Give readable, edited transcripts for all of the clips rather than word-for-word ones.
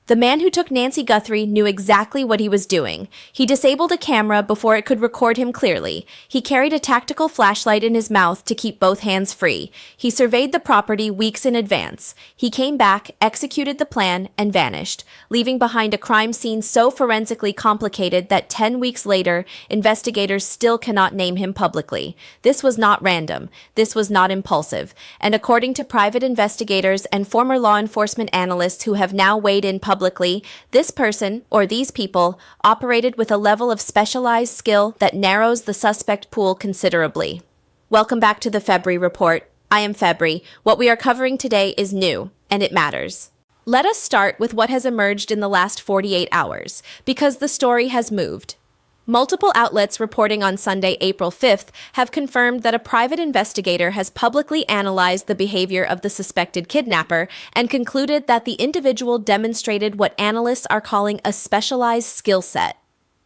The man who took Nancy Guthrie knew exactly what he was doing. He disabled a camera before it could record him clearly. He carried a tactical flashlight in his mouth to keep both hands free. He surveyed the property weeks in advance. He came back, executed the plan, and vanished, leaving behind a crime scene so forensically complicated that 10 weeks later, investigators still cannot name him publicly. This was not random. This was not impulsive. And according to private investigators and former law enforcement analysts who have now weighed in publicly, this person, or these people, operated with a level of specialized skill that narrows the suspect pool considerably. Welcome back to the Febry Report. I am Febry. What we are covering today is new, and it matters. Let us start with what has emerged in the last 48 hours, because the story has moved. Multiple outlets reporting on Sunday, April 5th, have confirmed that a private investigator has publicly analyzed the behavior of the suspected kidnapper and concluded that the individual demonstrated what analysts are calling a specialized skill set.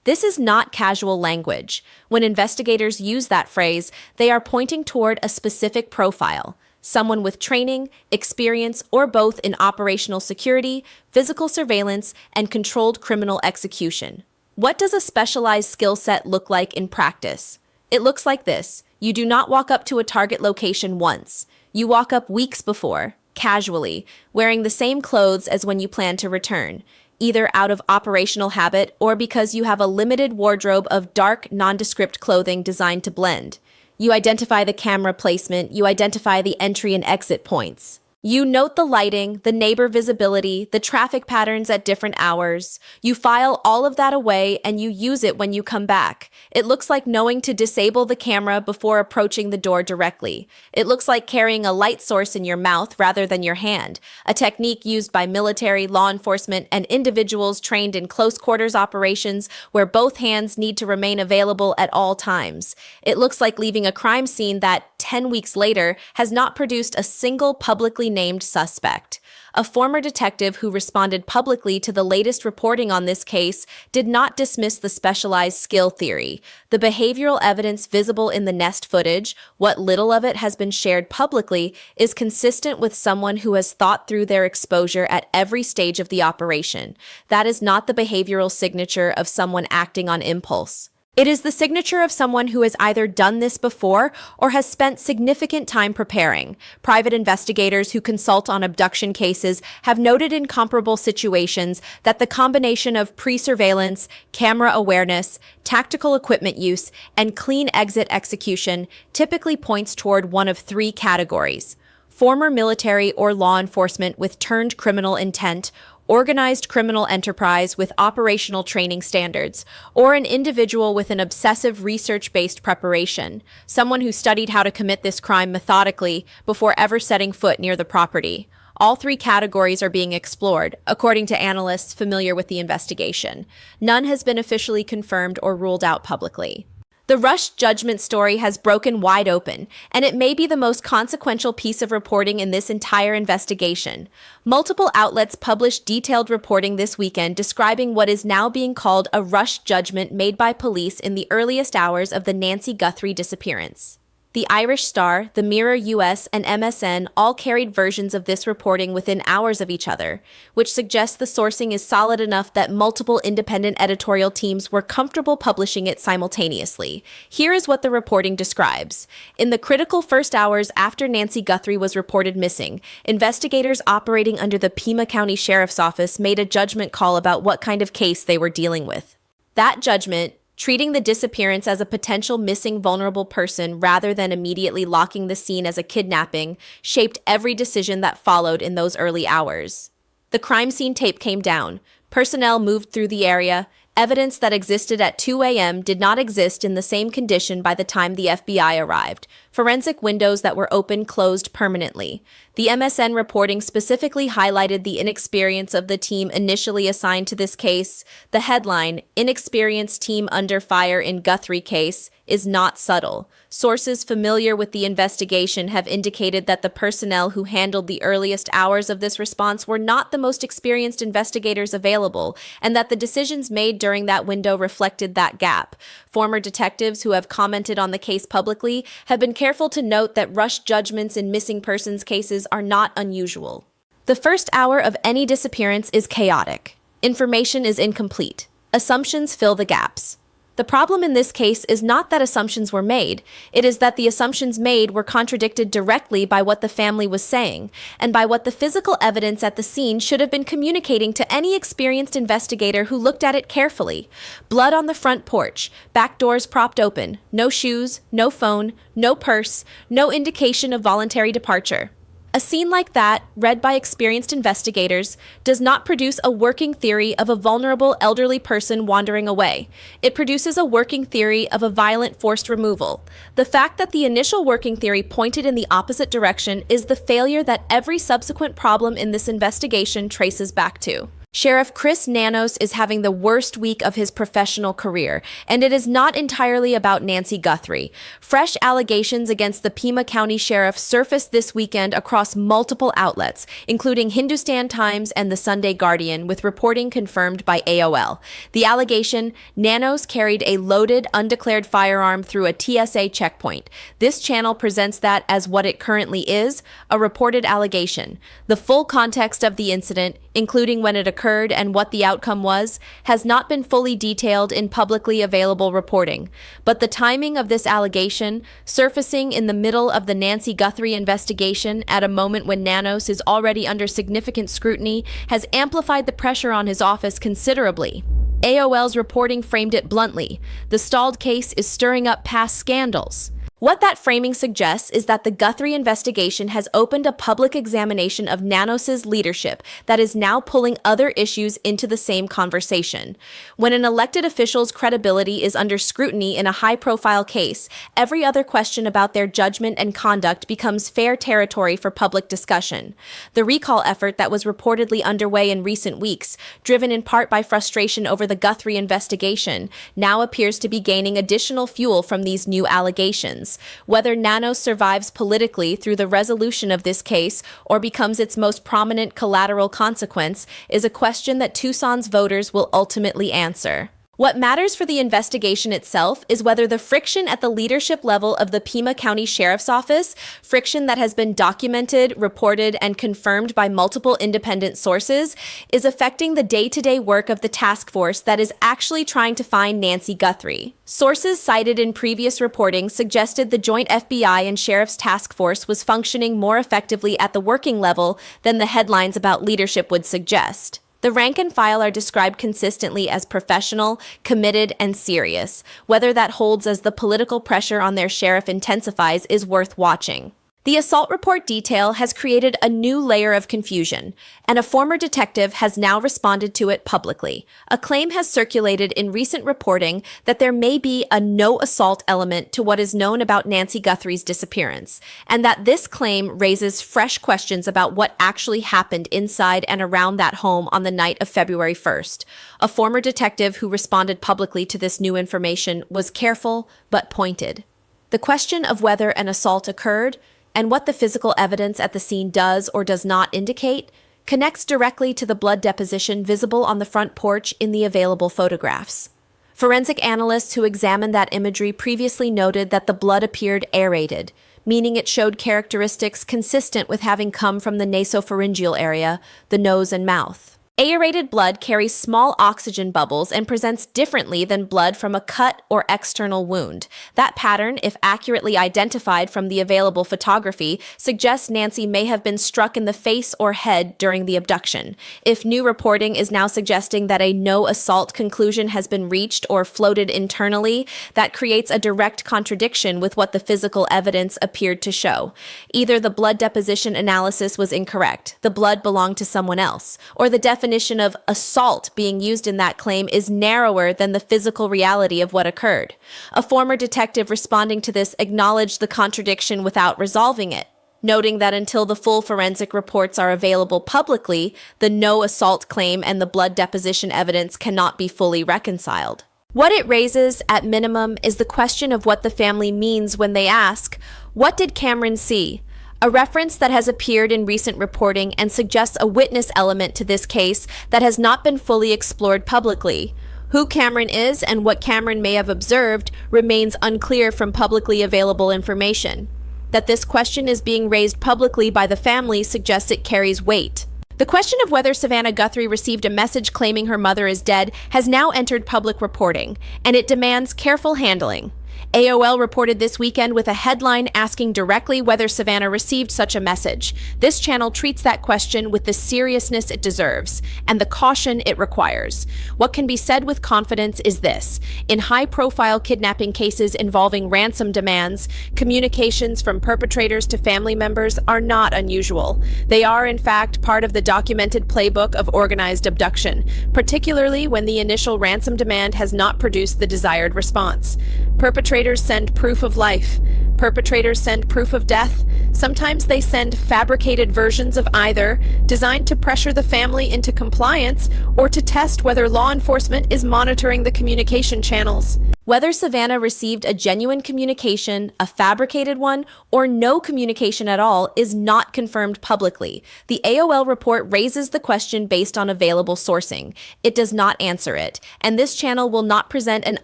This is not casual language. When investigators use that phrase, they are pointing toward a specific profile. Someone with training, experience, or both in operational security, physical surveillance, and controlled criminal execution. What does a specialized skill set look like in practice? It looks like this. You do not walk up to a target location once. You walk up weeks before, casually, wearing the same clothes as when you plan to return, either out of operational habit or because you have a limited wardrobe of dark, nondescript clothing designed to blend. You identify the camera placement, you identify the entry and exit points. You note the lighting, the neighbor visibility, the traffic patterns at different hours. You file all of that away and you use it when you come back. It looks like knowing to disable the camera before approaching the door directly. It looks like carrying a light source in your mouth rather than your hand, a technique used by military, law enforcement, and individuals trained in close quarters operations where both hands need to remain available at all times. It looks like leaving a crime scene that, 10 weeks later, has not produced a single publicly named suspect. A former detective who responded publicly to the latest reporting on this case did not dismiss the specialized skill theory. The behavioral evidence visible in the Nest footage, what little of it has been shared publicly, is consistent with someone who has thought through their exposure at every stage of the operation. That is not the behavioral signature of someone acting on impulse. It is the signature of someone who has either done this before or has spent significant time preparing. Private investigators who consult on abduction cases have noted in comparable situations that the combination of pre-surveillance, camera awareness, tactical equipment use, and clean exit execution typically points toward one of three categories: former military or law enforcement with turned criminal intent, organized criminal enterprise with operational training standards, or an individual with an obsessive research-based preparation, someone who studied how to commit this crime methodically before ever setting foot near the property. All three categories are being explored, according to analysts familiar with the investigation. None has been officially confirmed or ruled out publicly. The rushed judgment story has broken wide open, and it may be the most consequential piece of reporting in this entire investigation. Multiple outlets published detailed reporting this weekend describing what is now being called a rushed judgment made by police in the earliest hours of the Nancy Guthrie disappearance. The Irish Star, the Mirror US, and MSN all carried versions of this reporting within hours of each other, which suggests the sourcing is solid enough that multiple independent editorial teams were comfortable publishing it simultaneously. Here is what the reporting describes. In the critical first hours after Nancy Guthrie was reported missing, investigators operating under the Pima County Sheriff's Office made a judgment call about what kind of case they were dealing with. That judgment, treating the disappearance as a potential missing vulnerable person rather than immediately locking the scene as a kidnapping, shaped every decision that followed in those early hours. The crime scene tape came down. Personnel moved through the area. Evidence that existed at 2 a.m. did not exist in the same condition by the time the FBI arrived. Forensic windows that were open closed permanently. The MSN reporting specifically highlighted the inexperience of the team initially assigned to this case. The headline, "Inexperienced Team Under Fire in Guthrie Case," is not subtle. Sources familiar with the investigation have indicated that the personnel who handled the earliest hours of this response were not the most experienced investigators available, and that the decisions made during that window reflected that gap. Former detectives who have commented on the case publicly have been careful to note that rushed judgments in missing persons cases are not unusual. The first hour of any disappearance is chaotic. Information is incomplete. Assumptions fill the gaps. The problem in this case is not that assumptions were made, it is that the assumptions made were contradicted directly by what the family was saying, and by what the physical evidence at the scene should have been communicating to any experienced investigator who looked at it carefully. Blood on the front porch, back doors propped open, no shoes, no phone, no purse, no indication of voluntary departure. A scene like that, read by experienced investigators, does not produce a working theory of a vulnerable elderly person wandering away. It produces a working theory of a violent forced removal. The fact that the initial working theory pointed in the opposite direction is the failure that every subsequent problem in this investigation traces back to. Sheriff Chris Nanos is having the worst week of his professional career, and it is not entirely about Nancy Guthrie. Fresh allegations against the Pima County Sheriff surfaced this weekend across multiple outlets, including Hindustan Times and the Sunday Guardian, with reporting confirmed by AOL. The allegation: Nanos carried a loaded, undeclared firearm through a TSA checkpoint. This channel presents that as what it currently is, a reported allegation. The full context of the incident, including when it occurred and what the outcome was, has not been fully detailed in publicly available reporting. But the timing of this allegation, surfacing in the middle of the Nancy Guthrie investigation at a moment when Nanos is already under significant scrutiny, has amplified the pressure on his office considerably. AOL's reporting framed it bluntly: the stalled case is stirring up past scandals. What that framing suggests is that the Guthrie investigation has opened a public examination of Nanos's leadership that is now pulling other issues into the same conversation. When an elected official's credibility is under scrutiny in a high-profile case, every other question about their judgment and conduct becomes fair territory for public discussion. The recall effort that was reportedly underway in recent weeks, driven in part by frustration over the Guthrie investigation, now appears to be gaining additional fuel from these new allegations. Whether Nanos survives politically through the resolution of this case or becomes its most prominent collateral consequence is a question that Tucson's voters will ultimately answer. What matters for the investigation itself is whether the friction at the leadership level of the Pima County Sheriff's Office, friction that has been documented, reported, and confirmed by multiple independent sources, is affecting the day-to-day work of the task force that is actually trying to find Nancy Guthrie. Sources cited in previous reporting suggested the joint FBI and Sheriff's Task Force was functioning more effectively at the working level than the headlines about leadership would suggest. The rank and file are described consistently as professional, committed, and serious. Whether that holds as the political pressure on their sheriff intensifies is worth watching. The assault report detail has created a new layer of confusion, and a former detective has now responded to it publicly. A claim has circulated in recent reporting that there may be a no-assault element to what is known about Nancy Guthrie's disappearance, and that this claim raises fresh questions about what actually happened inside and around that home on the night of February 1st. A former detective who responded publicly to this new information was careful but pointed. The question of whether an assault occurred and what the physical evidence at the scene does or does not indicate, connects directly to the blood deposition visible on the front porch in the available photographs. Forensic analysts who examined that imagery previously noted that the blood appeared aerated, meaning it showed characteristics consistent with having come from the nasopharyngeal area, the nose and mouth. Aerated blood carries small oxygen bubbles and presents differently than blood from a cut or external wound. That pattern, if accurately identified from the available photography, suggests Nancy may have been struck in the face or head during the abduction. If new reporting is now suggesting that a no-assault conclusion has been reached or floated internally, that creates a direct contradiction with what the physical evidence appeared to show. Either the blood deposition analysis was incorrect, the blood belonged to someone else, or the definition of assault being used in that claim is narrower than the physical reality of what occurred. A former detective responding to this acknowledged the contradiction without resolving it, noting that until the full forensic reports are available publicly, the no-assault claim and the blood deposition evidence cannot be fully reconciled. What it raises, at minimum, is the question of what the family means when they ask, "What did Cameron see?" A reference that has appeared in recent reporting and suggests a witness element to this case that has not been fully explored publicly. Who Cameron is and what Cameron may have observed remains unclear from publicly available information. That this question is being raised publicly by the family suggests it carries weight. The question of whether Savannah Guthrie received a message claiming her mother is dead has now entered public reporting, and it demands careful handling. AOL reported this weekend with a headline asking directly whether Savannah received such a message. This channel treats that question with the seriousness it deserves and the caution it requires. What can be said with confidence is this: in high-profile kidnapping cases involving ransom demands, communications from perpetrators to family members are not unusual. They are, in fact, part of the documented playbook of organized abduction, particularly when the initial ransom demand has not produced the desired response. Perpetrators send proof of life. Perpetrators send proof of death. Sometimes they send fabricated versions of either, designed to pressure the family into compliance or to test whether law enforcement is monitoring the communication channels. Whether Savannah received a genuine communication, a fabricated one, or no communication at all is not confirmed publicly. The AOL report raises the question based on available sourcing. It does not answer it, and this channel will not present an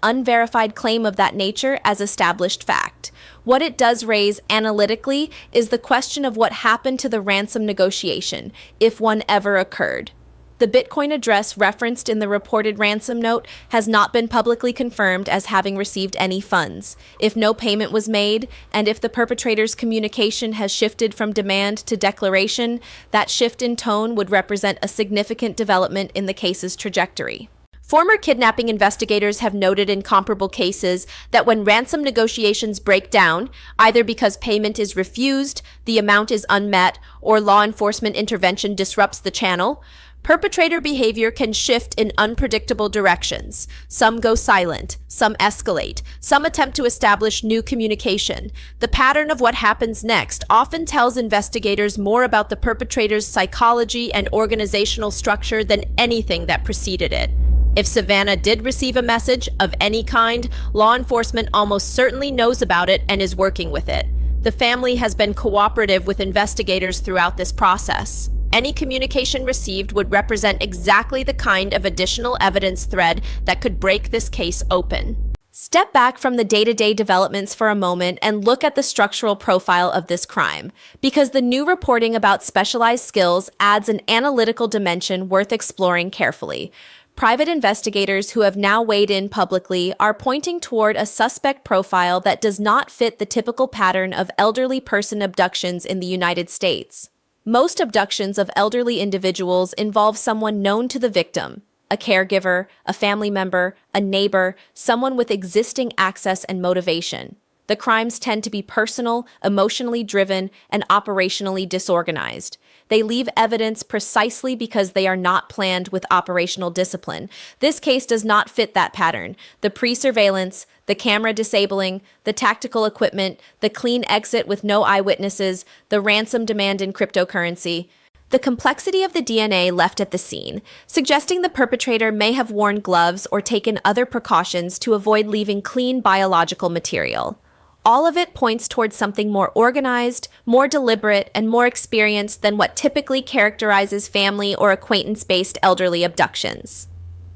unverified claim of that nature as established fact. What it does raise analytically is the question of what happened to the ransom negotiation, if one ever occurred. The Bitcoin address referenced in the reported ransom note has not been publicly confirmed as having received any funds. If no payment was made, and if the perpetrator's communication has shifted from demand to declaration, that shift in tone would represent a significant development in the case's trajectory. Former kidnapping investigators have noted in comparable cases that when ransom negotiations break down, either because payment is refused, the amount is unmet, or law enforcement intervention disrupts the channel, perpetrator behavior can shift in unpredictable directions. Some go silent, some escalate, some attempt to establish new communication. The pattern of what happens next often tells investigators more about the perpetrator's psychology and organizational structure than anything that preceded it. If Savannah did receive a message of any kind, law enforcement almost certainly knows about it and is working with it. The family has been cooperative with investigators throughout this process. Any communication received would represent exactly the kind of additional evidence thread that could break this case open. Step back from the day-to-day developments for a moment and look at the structural profile of this crime, because the new reporting about specialized skills adds an analytical dimension worth exploring carefully. Private investigators who have now weighed in publicly are pointing toward a suspect profile that does not fit the typical pattern of elderly person abductions in the United States. Most abductions of elderly individuals involve someone known to the victim, a caregiver, a family member, a neighbor, someone with existing access and motivation. The crimes tend to be personal, emotionally driven, and operationally disorganized. They leave evidence precisely because they are not planned with operational discipline. This case does not fit that pattern. The pre-surveillance, the camera disabling, the tactical equipment, the clean exit with no eyewitnesses, the ransom demand in cryptocurrency. The complexity of the DNA left at the scene, suggesting the perpetrator may have worn gloves or taken other precautions to avoid leaving clean biological material. All of it points towards something more organized, more deliberate, and more experienced than what typically characterizes family or acquaintance-based elderly abductions.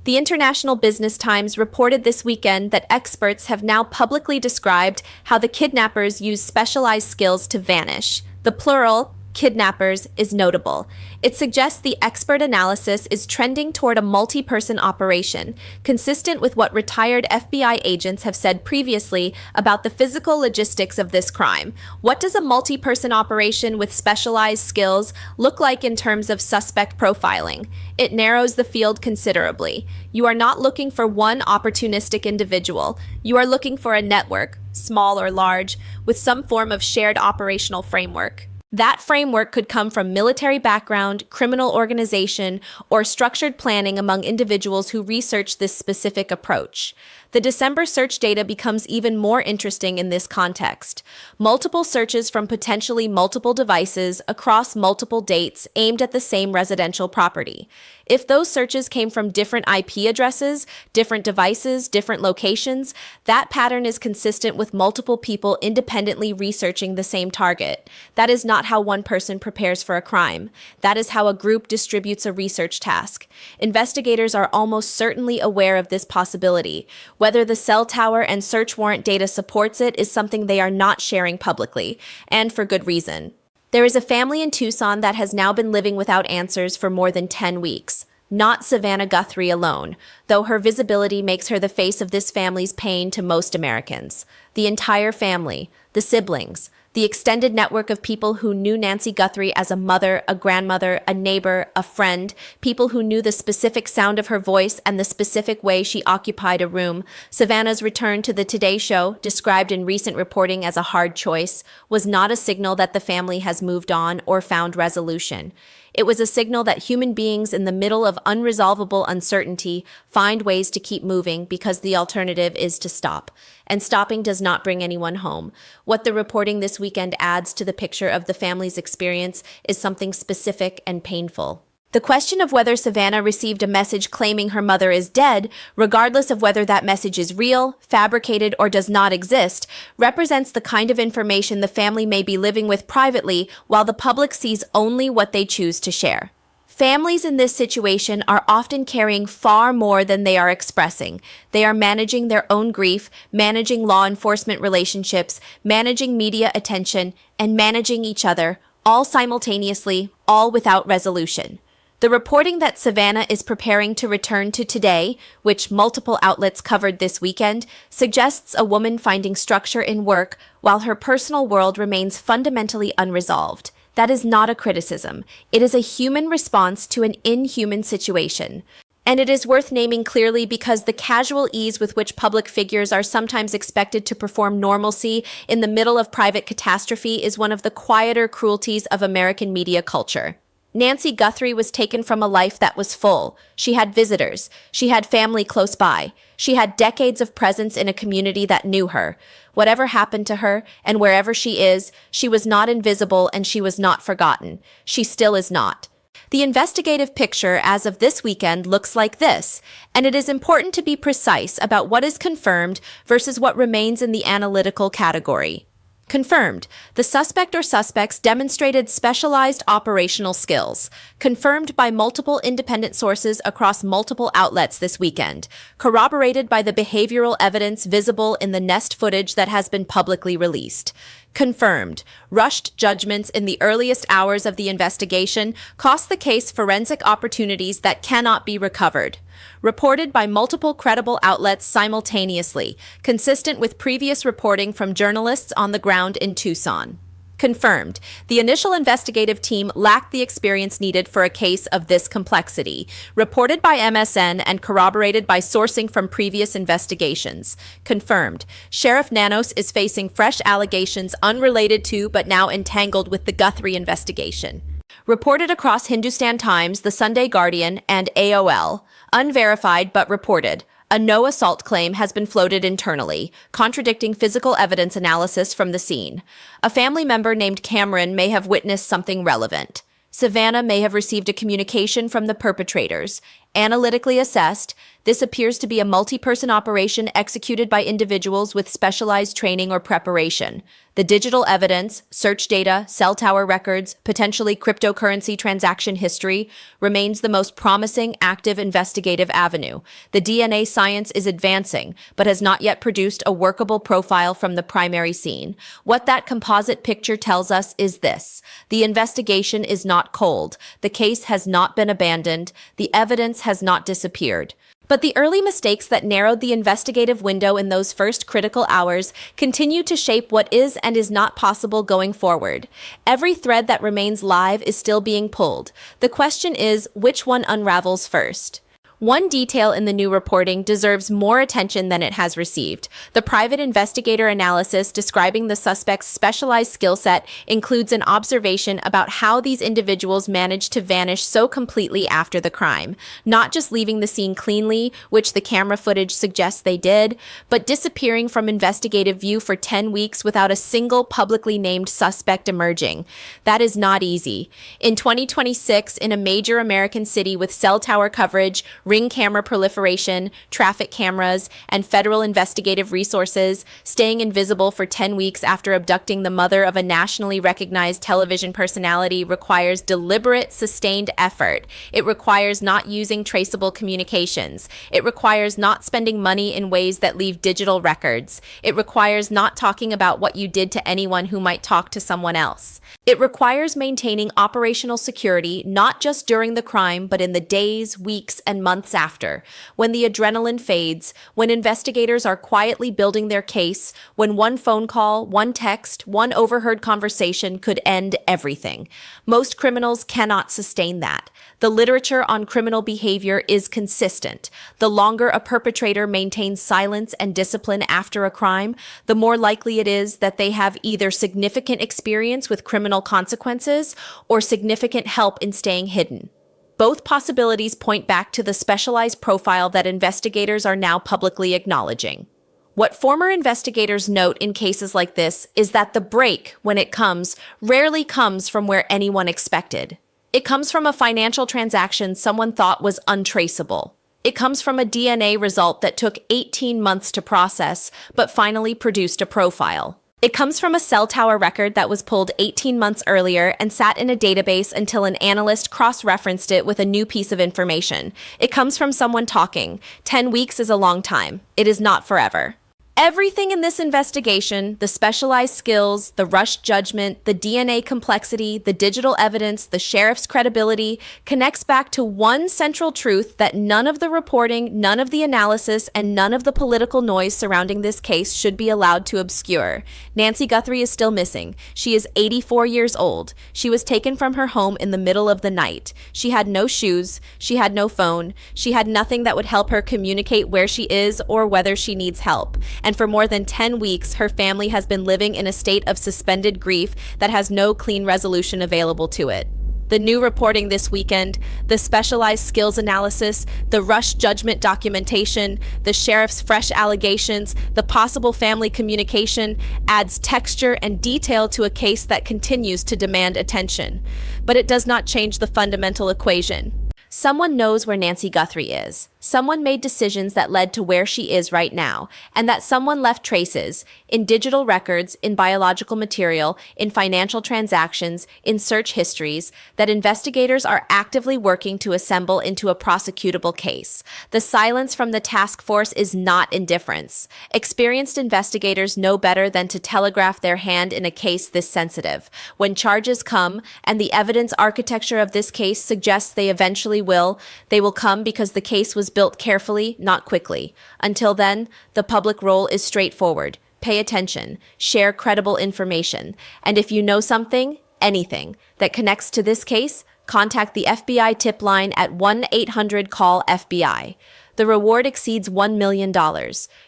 The International Business Times reported this weekend that experts have now publicly described how the kidnappers use specialized skills to vanish. The plural, kidnappers, is notable. It suggests the expert analysis is trending toward a multi-person operation, consistent with what retired FBI agents have said previously about the physical logistics of this crime. What does a multi-person operation with specialized skills look like in terms of suspect profiling? It narrows the field considerably. You are not looking for one opportunistic individual. You are looking for a network, small or large, with some form of shared operational framework. That framework could come from military background, criminal organization, or structured planning among individuals who research this specific approach. The December search data becomes even more interesting in this context. Multiple searches from potentially multiple devices across multiple dates aimed at the same residential property. If those searches came from different IP addresses, different devices, different locations, that pattern is consistent with multiple people independently researching the same target. That is not how one person prepares for a crime. That is how a group distributes a research task. Investigators are almost certainly aware of this possibility. Whether the cell tower and search warrant data supports it is something they are not sharing publicly, and for good reason. There is a family in Tucson that has now been living without answers for more than 10 weeks. Not Savannah Guthrie alone, though her visibility makes her the face of this family's pain to most Americans. The entire family, the siblings, the extended network of people who knew Nancy Guthrie as a mother, a grandmother, a neighbor, a friend, people who knew the specific sound of her voice and the specific way she occupied a room. Savannah's return to the Today Show, described in recent reporting as a hard choice, was not a signal that the family has moved on or found resolution. It was a signal that human beings in the middle of unresolvable uncertainty find ways to keep moving because the alternative is to stop. And stopping does not bring anyone home. What the reporting this weekend adds to the picture of the family's experience is something specific and painful. The question of whether Savannah received a message claiming her mother is dead, regardless of whether that message is real, fabricated, or does not exist, represents the kind of information the family may be living with privately while the public sees only what they choose to share. Families in this situation are often carrying far more than they are expressing. They are managing their own grief, managing law enforcement relationships, managing media attention, and managing each other, all simultaneously, all without resolution. The reporting that Savannah is preparing to return to Today, which multiple outlets covered this weekend, suggests a woman finding structure in work while her personal world remains fundamentally unresolved. That is not a criticism. It is a human response to an inhuman situation. And it is worth naming clearly because the casual ease with which public figures are sometimes expected to perform normalcy in the middle of private catastrophe is one of the quieter cruelties of American media culture. Nancy Guthrie was taken from a life that was full. She had visitors. She had family close by. She had decades of presence in a community that knew her. Whatever happened to her, and wherever she is, she was not invisible and she was not forgotten. She still is not. The investigative picture as of this weekend looks like this, and it is important to be precise about what is confirmed versus what remains in the analytical category. Confirmed. The suspect or suspects demonstrated specialized operational skills. Confirmed by multiple independent sources across multiple outlets this weekend. Corroborated by the behavioral evidence visible in the Nest footage that has been publicly released. Confirmed. Rushed judgments in the earliest hours of the investigation cost the case forensic opportunities that cannot be recovered. Reported by multiple credible outlets simultaneously, consistent with previous reporting from journalists on the ground in Tucson. Confirmed. The initial investigative team lacked the experience needed for a case of this complexity. Reported by MSN and corroborated by sourcing from previous investigations. Confirmed. Sheriff Nanos is facing fresh allegations unrelated to but now entangled with the Guthrie investigation. Reported across Hindustan Times, The Sunday Guardian, and AOL. Unverified but reported. A no assault claim has been floated internally, contradicting physical evidence analysis from the scene. A family member named Cameron may have witnessed something relevant. Savannah may have received a communication from the perpetrators. Analytically assessed, this appears to be a multi-person operation executed by individuals with specialized training or preparation. The digital evidence, search data, cell tower records, potentially cryptocurrency transaction history, remains the most promising active investigative avenue. The DNA science is advancing, but has not yet produced a workable profile from the primary scene. What that composite picture tells us is this: the investigation is not cold. The case has not been abandoned. The evidence has not disappeared. But the early mistakes that narrowed the investigative window in those first critical hours continue to shape what is and is not possible going forward. Every thread that remains live is still being pulled. The question is, which one unravels first? One detail in the new reporting deserves more attention than it has received. The private investigator analysis describing the suspect's specialized skill set includes an observation about how these individuals managed to vanish so completely after the crime, not just leaving the scene cleanly, which the camera footage suggests they did, but disappearing from investigative view for 10 weeks without a single publicly named suspect emerging. That is not easy. In 2026, in a major American city with cell tower coverage, Ring camera proliferation, traffic cameras, and federal investigative resources, staying invisible for 10 weeks after abducting the mother of a nationally recognized television personality requires deliberate, sustained effort. It requires not using traceable communications. It requires not spending money in ways that leave digital records. It requires not talking about what you did to anyone who might talk to someone else. It requires maintaining operational security not just during the crime, but in the days, weeks, and months after, when the adrenaline fades, when investigators are quietly building their case, when one phone call, one text, one overheard conversation could end everything. Most criminals cannot sustain that. The literature on criminal behavior is consistent. The longer a perpetrator maintains silence and discipline after a crime, the more likely it is that they have either significant experience with criminal consequences or significant help in staying hidden. Both possibilities point back to the specialized profile that investigators are now publicly acknowledging. What former investigators note in cases like this is that the break, when it comes, rarely comes from where anyone expected. It comes from a financial transaction someone thought was untraceable. It comes from a DNA result that took 18 months to process, but finally produced a profile. It comes from a cell tower record that was pulled 18 months earlier and sat in a database until an analyst cross-referenced it with a new piece of information. It comes from someone talking. 10 weeks is a long time. It is not forever. Everything in this investigation, the specialized skills, the rushed judgment, the DNA complexity, the digital evidence, the sheriff's credibility, connects back to one central truth that none of the reporting, none of the analysis, and none of the political noise surrounding this case should be allowed to obscure. Nancy Guthrie is still missing. She is 84 years old. She was taken from her home in the middle of the night. She had no shoes. She had no phone. She had nothing that would help her communicate where she is or whether she needs help. And for more than 10 weeks, her family has been living in a state of suspended grief that has no clean resolution available to it. The new reporting this weekend, the specialized skills analysis, the rushed judgment documentation, the sheriff's fresh allegations, the possible family communication adds texture and detail to a case that continues to demand attention. But it does not change the fundamental equation. Someone knows where Nancy Guthrie is. Someone made decisions that led to where she is right now, and that someone left traces in digital records, in biological material, in financial transactions, in search histories, that investigators are actively working to assemble into a prosecutable case. The silence from the task force is not indifference. Experienced investigators know better than to telegraph their hand in a case this sensitive. When charges come, and the evidence architecture of this case suggests they eventually will, they will come because the case was built carefully, not quickly. Until then, the public role is straightforward. Pay attention, share credible information, and if you know something, anything, that connects to this case, contact the FBI tip line at 1-800-CALL-FBI. The reward exceeds $1 million.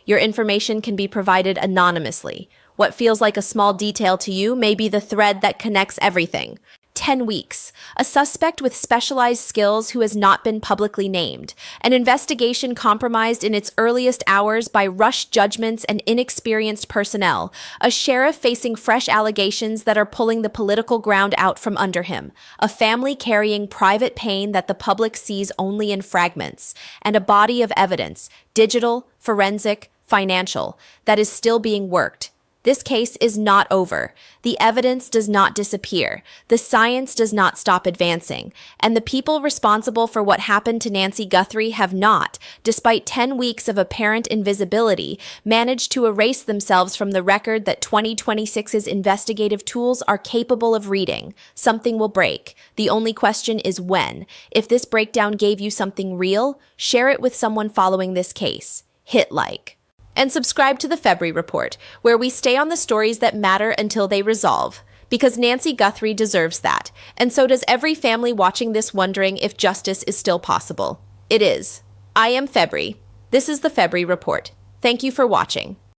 Your information can be provided anonymously. What feels like a small detail to you may be the thread that connects everything. 10 weeks. A suspect with specialized skills who has not been publicly named. An investigation compromised in its earliest hours by rushed judgments and inexperienced personnel. A sheriff facing fresh allegations that are pulling the political ground out from under him. A family carrying private pain that the public sees only in fragments. And a body of evidence, digital, forensic, financial, that is still being worked. This case is not over. The evidence does not disappear. The science does not stop advancing. And the people responsible for what happened to Nancy Guthrie have not, despite 10 weeks of apparent invisibility, managed to erase themselves from the record that 2026's investigative tools are capable of reading. Something will break. The only question is when. If this breakdown gave you something real, share it with someone following this case. Hit like. And subscribe to the Febry Report, where we stay on the stories that matter until they resolve. Because Nancy Guthrie deserves that, and so does every family watching this wondering if justice is still possible. It is. I am Febry. This is the Febry Report. Thank you for watching.